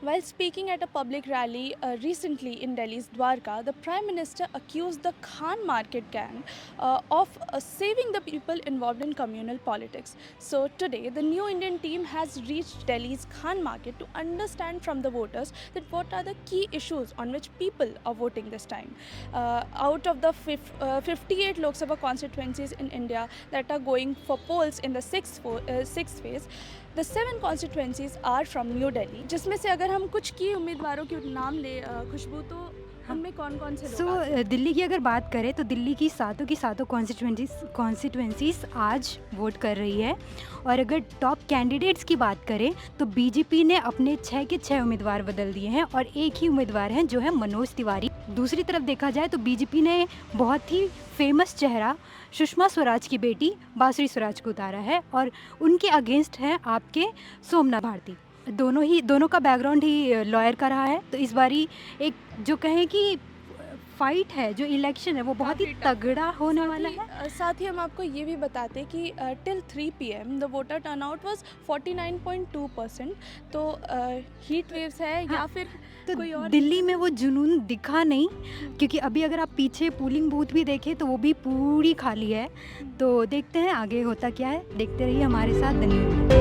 While speaking at a public rally recently in Delhi's Dwarka, the Prime Minister accused the Khan market gang of saving the people involved in communal politics. So, today, the New Indian team has reached Delhi's Khan market to understand from the voters that what are the key issues on which people are voting this time. Out of the 58 Lok Sabha constituencies in India that are going for polls in the sixth phase, the 7 constituencies are from New Delhi, जिसमें से अगर हम कुछ की उम्मीदवारों के नाम ले खुशबू, तो उनमें कौन कौन से लोग आते हैं? दिल्ली की अगर बात करें तो दिल्ली की सातों कॉन्स्टिट्यूंसीज आज वोट कर रही है। और अगर टॉप कैंडिडेट्स की बात करें तो बीजेपी ने अपने 6 के 6 उम्मीदवार बदल दिए हैं और एक ही उम्मीदवार हैं जो है मनोज तिवारी। दूसरी तरफ देखा जाए तो बीजेपी ने बहुत ही फेमस चेहरा सुषमा स्वराज की बेटी बांसुरी स्वराज को उतारा है और उनके अगेंस्ट हैं आपके सोमनाथ भारती। दोनों का बैकग्राउंड ही लॉयर का रहा है। तो इस बारी एक जो कहें कि फाइट है, जो इलेक्शन है वो बहुत ही तगड़ा होने वाला है। साथ ही हम आपको ये भी बताते कि till 3 PM the voter turnout was 49.2%। तो हीट वेव्स है या फिर तो कोई और? दिल्ली में वो जुनून दिखा नहीं, क्योंकि अभी अगर आप पीछे पोलिंग बूथ भी देखें तो वो भी पूरी खाली है। तो देखते हैं आगे होता क्या है, देखते रहिए हमारे साथ द न्यूज़।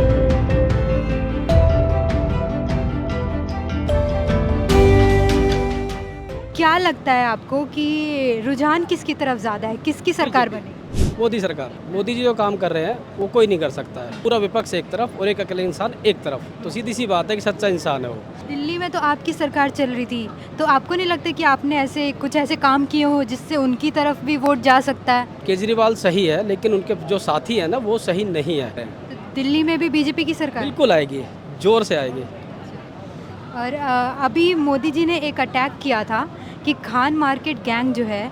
क्या लगता है आपको कि रुझान किसकी तरफ ज़्यादा है, किसकी सरकार बनेगी? मोदी सरकार। मोदी जी जो काम कर रहे हैं वो कोई नहीं कर सकता है। पूरा विपक्ष एक तरफ और एक अकेले इंसान एक तरफ, तो सीधी सी बात है कि सच्चा इंसान है वो। दिल्ली में तो आपकी सरकार चल रही थी, तो आपको नहीं लगता कि आपने कुछ ऐसे काम किए हो जिससे उनकी तरफ भी वोट जा सकता है? केजरीवाल सही है, लेकिन उनके जो साथी हैं ना वो सही नहीं है। तो दिल्ली में भी बीजेपी की सरकार बिल्कुल आएगी, जोर से आएगी। और अभी मोदी जी ने एक अटैक किया था कि खान मार्केट गैंग जो है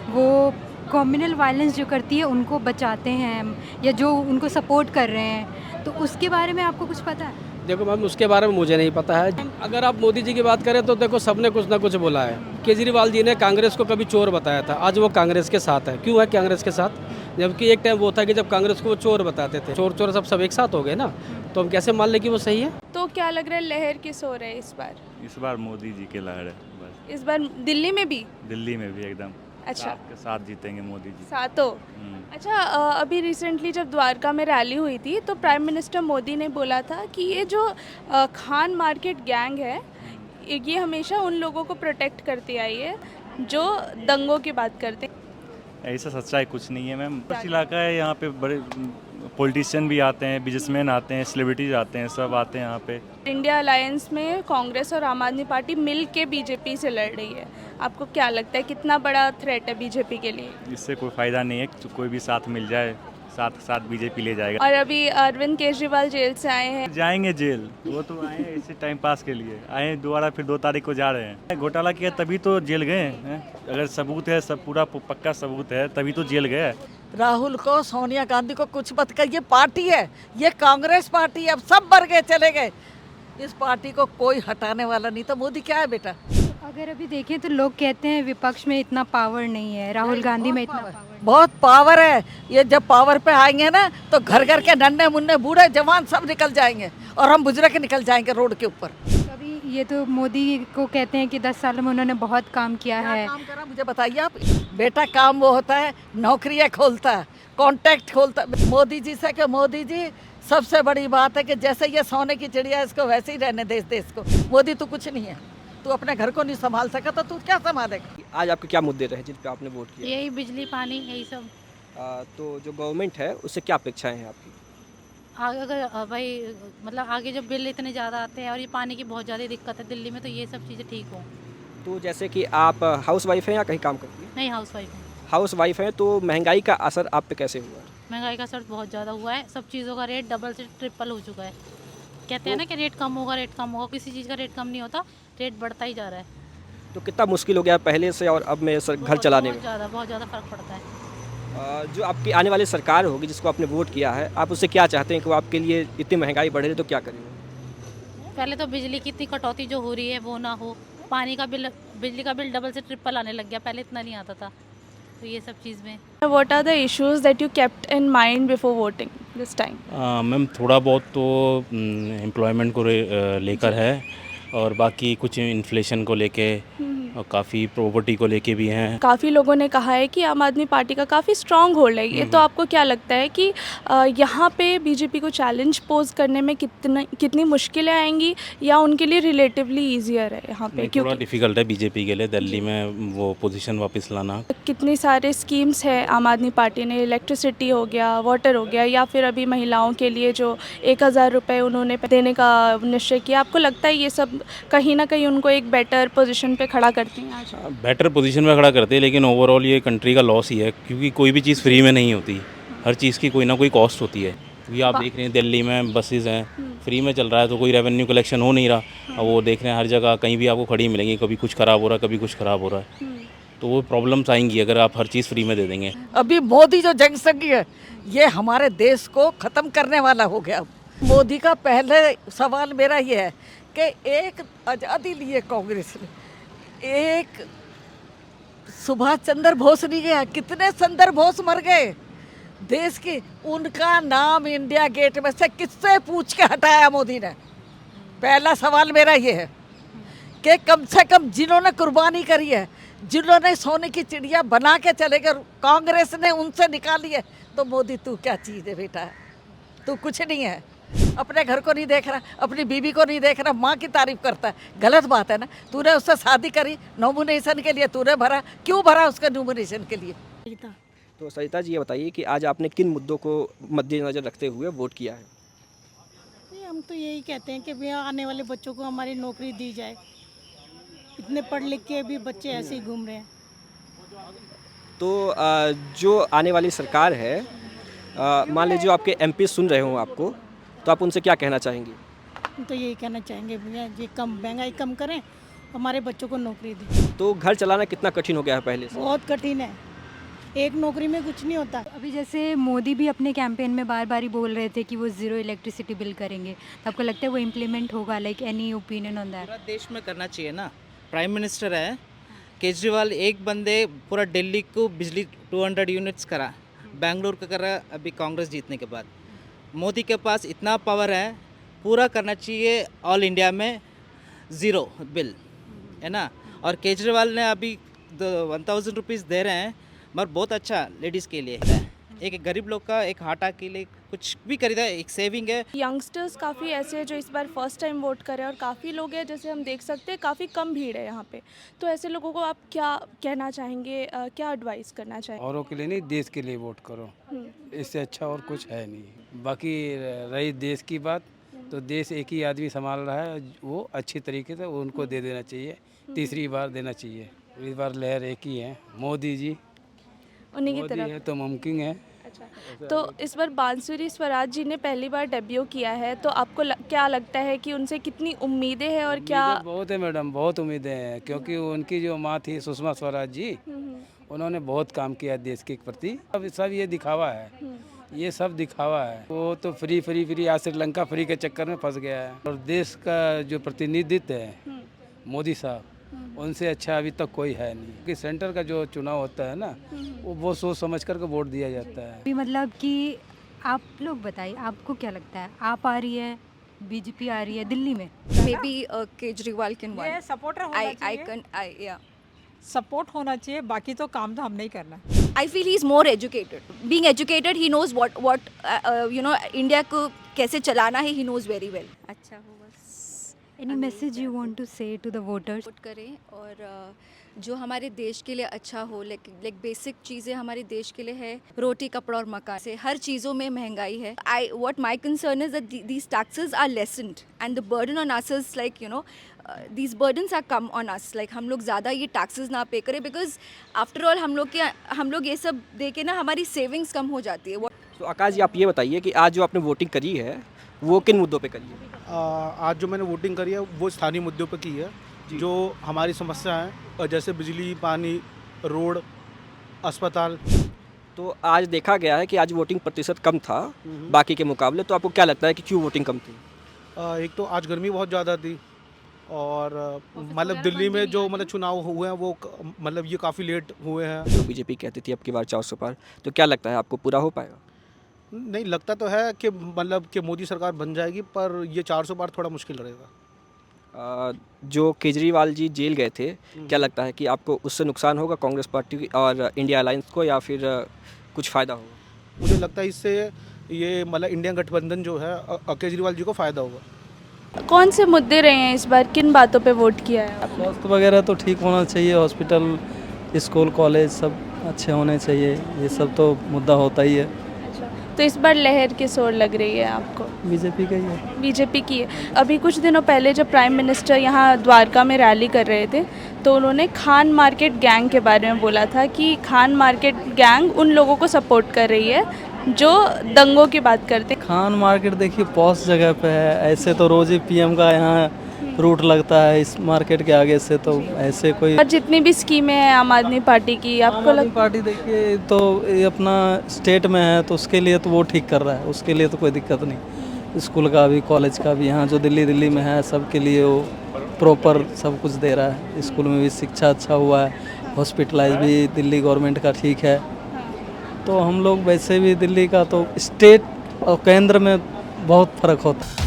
वो कम्युनल वायलेंस जो करती है उनको बचाते हैं या जो उनको सपोर्ट कर रहे हैं, तो उसके बारे में आपको कुछ पता है? देखो मैम, उसके बारे में मुझे नहीं पता है। अगर आप मोदी जी की बात करें तो देखो सबने कुछ ना कुछ बोला है। केजरीवाल जी ने कांग्रेस को कभी चोर बताया था, आज वो कांग्रेस के साथ है। क्यों है कांग्रेस के साथ? जबकि एक टाइम वो था कि जब कांग्रेस को वो चोर बताते थे। चोर चोर सब एक साथ हो गए ना, तो हम कैसे मान लें कि वो सही है? तो क्या लग रहा है लहर किस हो रहा है इस बार? इस बार मोदी जी के लहर है बस। इस बार दिल्ली में भी? दिल्ली में भी एकदम अच्छा, साथ के साथ जीतेंगे मोदी जी। सातों? अच्छा, अभी रिसेंटली जब द्वारका में रैली हुई थी तो प्राइम मिनिस्टर मोदी ने बोला था कि ये जो खान मार्केट गैंग है ये हमेशा उन लोगों को प्रोटेक्ट करती आई है जो दंगों की बात करते हैं। ऐसा सच्चाई कुछ नहीं है मैम। कुछ इलाका है यहाँ पे, बड़े पॉलिटिशियन भी आते हैं, बिजनेसमैन आते हैं, सेलिब्रिटीज आते हैं, सब आते हैं यहाँ पे। इंडिया अलायंस में कांग्रेस और आम आदमी पार्टी मिल के बीजेपी से लड़ रही है। आपको क्या लगता है कितना बड़ा थ्रेट है बीजेपी के लिए? इससे कोई फ़ायदा नहीं है, तो कोई भी साथ मिल जाए, साथ साथ बीजेपी ले जाएगा। और अभी अरविंद केजरीवाल जेल से आए हैं। जाएंगे जेल, वो तो आए हैं इसी टाइम पास के लिए आए हैं, दोबारा फिर 2 तारीख को जा रहे हैं। घोटाला किया तभी तो जेल गए हैं। अगर सबूत है, सब पूरा पक्का सबूत है, तभी तो जेल गए। राहुल को, सोनिया गांधी को कुछ मत कर, ये पार्टी है, ये कांग्रेस पार्टी है, अब सब मर गए चले गए, इस पार्टी को कोई हटाने वाला नहीं। तो मोदी क्या है बेटा? अगर अभी देखें तो लोग कहते हैं विपक्ष में इतना पावर नहीं है, राहुल गांधी में इतना पावर। बहुत पावर है। ये जब पावर पे आएंगे ना तो घर घर के नन्हे मुन्ने बूढ़े जवान सब निकल जाएंगे और हम बुजुर्ग निकल जाएंगे रोड के ऊपर। अभी ये तो मोदी को कहते हैं कि 10 साल में उन्होंने बहुत काम किया है। काम करा मुझे बताइए आप। बेटा काम वो होता है नौकरियां खोलता है, कॉन्टैक्ट खोलता है। मोदी जी से कि मोदी जी सबसे बड़ी बात है कि जैसे ये सोने की चिड़िया इसको वैसे ही रहने दे देश को। मोदी तू कुछ नहीं है, तू अपने घर को नहीं संभाल सका तो तू क्या संभालेगा? आज आपके क्या मुद्दे रहे जिन पे आपने वोट किया? यही बिजली पानी यही सब। तो जो गवर्नमेंट है उससे क्या अपेक्षाएं हैं आपकी? आगे अगर भाई मतलब आगे जब बिल इतने ज़्यादा आते हैं और ये पानी की बहुत ज़्यादा दिक्कत है दिल्ली में, तो ये सब चीज़ें ठीक हो। तो जैसे कि आप हाउस वाइफ हैं या कहीं काम करती हैं? नहीं, हाउस वाइफ हूँ। हाउस वाइफ हैं, तो महंगाई का असर आप पे कैसे हुआ? महंगाई का असर बहुत ज़्यादा हुआ है, सब चीज़ों का रेट डबल से ट्रिपल हो चुका है। कहते हैं ना कि रेट कम होगा, रेट कम होगा, किसी चीज़ का रेट कम नहीं होता, रेट बढ़ता ही जा रहा है। तो कितना मुश्किल हो गया पहले से और अब में घर चलाने में? बहुत ज़्यादा फ़र्क पड़ता है। जो आपकी आने वाली सरकार होगी जिसको आपने वोट किया है, आप उससे क्या चाहते हैं कि वो आपके लिए इतनी महंगाई बढ़ रही है तो क्या करेंगे? पहले तो बिजली की इतनी कटौती जो हो रही है वो ना हो, पानी का बिल, बिजली का बिल डबल से ट्रिपल आने लग गया, पहले इतना नहीं आता था। तो ये सब चीज़ में What are the issues that you kept in mind before voting this time? Ma'am थोड़ा बहुत तो एम्प्लॉयमेंट को लेकर है, और बाकी कुछ इन्फ्लेशन को लेके और काफ़ी प्रॉपर्टी को लेके भी हैं। काफ़ी लोगों ने कहा है कि आम आदमी पार्टी का काफ़ी स्ट्रॉन्ग होल्ड है ये, तो आपको क्या लगता है कि यहाँ पे बीजेपी को चैलेंज पोज करने में कितनी मुश्किलें आएंगी, या उनके लिए रिलेटिवली ईजियर है यहाँ पे? नहीं, थोड़ा क्योंकि डिफ़िकल्ट है बीजेपी के लिए दिल्ली में वो पोजीशन वापस लाना। कितनी सारे स्कीम्स है आम आदमी पार्टी ने, इलेक्ट्रिसिटी हो गया, वाटर हो गया, या फिर अभी महिलाओं के लिए जो 1000 रुपये उन्होंने देने का निश्चय किया, आपको लगता है ये सब कहीं ना कहीं उनको एक बेटर पोजीशन पे खड़ा करती हैं आज? बेटर पोजीशन में खड़ा करते हैं, लेकिन ओवरऑल ये कंट्री का लॉस ही है, क्योंकि कोई भी चीज़ फ्री में नहीं होती, हर चीज़ की कोई ना कोई कॉस्ट होती है। क्योंकि आप देख रहे हैं दिल्ली में बसेस हैं, फ्री में चल रहा है तो कोई रेवेन्यू कलेक्शन हो नहीं रहा। अब वो देख रहे हैं हर जगह कहीं भी आपको खड़ी मिलेंगी, कभी कुछ ख़राब हो रहा है, कभी कुछ ख़राब हो रहा है, तो वो प्रॉब्लम्स आएंगी अगर आप हर चीज़ फ्री में दे देंगे। अभी मोदी जो जनसंघी है ये हमारे देश को ख़त्म करने वाला हो गया। मोदी का पहले सवाल मेरा ये है कि एक आज़ादी लिए कांग्रेस ने, एक सुभाष चंद्र बोस नहीं गया, कितने चंद्र बोस मर गए देश की, उनका नाम इंडिया गेट में से किससे पूछ के हटाया मोदी ने? पहला सवाल मेरा ये है कि कम से कम जिन्होंने कुर्बानी करी है, जिन्होंने सोने की चिड़िया बना के चले गए, कांग्रेस ने उनसे निकाली है, तो मोदी तू क्या चीज़ है बेटा? तू कुछ नहीं है, अपने घर को नहीं देख रहा, अपनी बीवी को नहीं देख रहा, माँ की तारीफ करता है, गलत बात है ना। तूने उससे शादी करी नॉमिनेशन के लिए, तूने भरा, क्यों भरा उसका नॉमिनेशन के लिए? तो सरिता जी ये बताइए कि आज आपने किन मुद्दों को मद्देनज़र रखते हुए वोट किया है? हम तो यही कहते हैं कि भैया आने वाले बच्चों को हमारी नौकरी दी जाए। इतने पढ़ लिख के भी बच्चे ऐसे ही घूम रहे हैं। तो जो आने वाली सरकार है, मान लीजिए जो आपके एमपी सुन रहे हों आपको, तो आप उनसे क्या कहना चाहेंगी? हम तो यही कहना चाहेंगे भैया ये कम महंगाई कम करें, हमारे बच्चों को नौकरी दें। तो घर चलाना कितना कठिन हो गया है पहले से? बहुत कठिन है, एक नौकरी में कुछ नहीं होता। अभी जैसे मोदी भी अपने कैंपेन में बार बार ही बोल रहे थे कि वो ज़ीरो इलेक्ट्रिसिटी बिल करेंगे, तो आपको लगता है वो इम्प्लीमेंट होगा? Like any opinion on that? पूरा देश में करना चाहिए ना। प्राइम मिनिस्टर है केजरीवाल, एक बंदे पूरा दिल्ली को बिजली 200 यूनिट्स करा, बेंगलुरु का करा अभी कांग्रेस जीतने के बाद। मोदी के पास इतना पावर है, पूरा करना चाहिए ऑल इंडिया में ज़ीरो बिल, है ना। और केजरीवाल ने अभी 1000 रुपीज़ दे रहे हैं, मगर बहुत अच्छा लेडीज़ के लिए है, एक गरीब लोग का एक हाटा के लिए कुछ भी खरीदा, एक सेविंग है। यंगस्टर्स काफ़ी ऐसे हैं जो इस बार फर्स्ट टाइम वोट करें, और काफ़ी लोग हैं जैसे हम देख सकते हैं काफ़ी कम भीड़ है यहाँ पे, तो ऐसे लोगों को आप क्या कहना चाहेंगे, क्या एडवाइस करना चाहेंगे? औरों के लिए नहीं, देश के लिए वोट करो, इससे अच्छा और कुछ है नहीं। बाकी रही देश की बात, तो देश एक ही आदमी संभाल रहा है, वो अच्छी तरीके से उनको दे देना चाहिए, तीसरी बार देना चाहिए। इस बार लहर एक ही है, मोदी जी, उन्हीं की मोदी तरफ। है तो मुमकिन है। अच्छा, तो इस बार बांसुरी स्वराज जी ने पहली बार डेब्यू किया है, तो आपको क्या लगता है कि उनसे कितनी उम्मीदें हैं, और क्या? उम्मीदें बहुत है मैडम, बहुत उम्मीदें हैं, क्योंकि उनकी जो माँ थी सुषमा स्वराज जी, उन्होंने बहुत काम किया देश के प्रति। अब सब ये दिखावा है, ये सब दिखावा है। वो तो फ्री फ्री फ्री, आज श्रीलंका फ्री के चक्कर में फंस गया है, और देश का जो प्रतिनिधित्व है मोदी साहब, उनसे अच्छा अभी तक कोई है नहीं। कि सेंटर का जो चुनाव होता है ना, वो सोच समझ कर के वोट दिया जाता है। अभी मतलब कि आप लोग बताइए, आपको क्या लगता है, आप आ रही है, बीजेपी आ रही है दिल्ली में? Maybe Kejriwal can win. Support होना चाहिए, बाकी तो काम तो हमने ही करना। I feel he's more educated. Being educated, he knows what India को कैसे चलाना है, he knows very well. अच्छा हो बस। Any message you want to say to the voters? Vote करें और जो हमारे देश के लिए अच्छा हो, लाइक बेसिक चीज़ें हमारे देश के लिए है, रोटी कपड़ा और मकान से हर चीज़ों में महंगाई है। What my concern is that these taxes are lessened and the burden on us is like these burdens are come on us, like हम लोग ज़्यादा ये टैक्सेस ना पे करें, बिकॉज आफ्टर ऑल हम लोग ये सब दे के ना हमारी सेविंग्स कम हो जाती है। तो आकाश जी आप ये बताइए कि आज जो आपने वोटिंग करी है वो किन मुद्दों पे करी है? आज जो मैंने वोटिंग करी है वो स्थानीय मुद्दों पर की है, जो हमारी समस्या है, जैसे बिजली, पानी, रोड, अस्पताल। तो आज देखा गया है कि आज वोटिंग प्रतिशत कम था बाकी के मुकाबले, तो आपको क्या लगता है कि क्यों वोटिंग कम थी? एक तो आज गर्मी बहुत ज़्यादा थी, और मतलब दिल्ली में जो मतलब चुनाव हुए हैं वो मतलब ये काफ़ी लेट हुए हैं। जो बीजेपी कहती थी अब की बार 400 पार, तो क्या लगता है आपको पूरा हो पाएगा? नहीं, लगता तो है कि मतलब कि मोदी सरकार बन जाएगी, पर ये 400 पार थोड़ा मुश्किल रहेगा। जो केजरीवाल जी जेल गए थे, क्या लगता है कि आपको उससे नुकसान होगा कांग्रेस पार्टी और इंडिया अलायंस को, या फिर कुछ फ़ायदा होगा? मुझे लगता है इससे ये मतलब इंडिया गठबंधन जो है केजरीवाल जी को फ़ायदा होगा। कौन से मुद्दे रहे हैं इस बार, किन बातों पे वोट किया है आपने? स्वास्थ्य वगैरह तो ठीक होना चाहिए, हॉस्पिटल, स्कूल, कॉलेज सब अच्छे होने चाहिए, ये सब तो मुद्दा होता ही है। तो इस बार लहर किस ओर लग रही है आपको? बीजेपी का ही है। बीजेपी की है। अभी कुछ दिनों पहले जब प्राइम मिनिस्टर यहाँ द्वारका में रैली कर रहे थे तो उन्होंने खान मार्केट गैंग के बारे में बोला था कि खान मार्केट गैंग उन लोगों को सपोर्ट कर रही है जो दंगों की बात करते हैं। खान मार्केट देखिए पॉश जगह पे है, ऐसे तो रोज ही पीएम का यहाँ रूट लगता है इस मार्केट के आगे से, तो ऐसे कोई और जितनी भी स्कीमें हैं आम आदमी पार्टी की, आपको आम आदमी पार्टी देखिए तो ये अपना स्टेट में है तो उसके लिए तो वो ठीक कर रहा है, उसके लिए तो कोई दिक्कत नहीं। स्कूल का भी, कॉलेज का भी, यहाँ जो दिल्ली में है सबके लिए वो प्रॉपर सब कुछ दे रहा है। स्कूल में भी शिक्षा अच्छा हुआ है, हॉस्पिटलाइज भी दिल्ली गवर्नमेंट का ठीक है। तो हम लोग वैसे भी दिल्ली का तो स्टेट और केंद्र में बहुत फ़र्क होता है।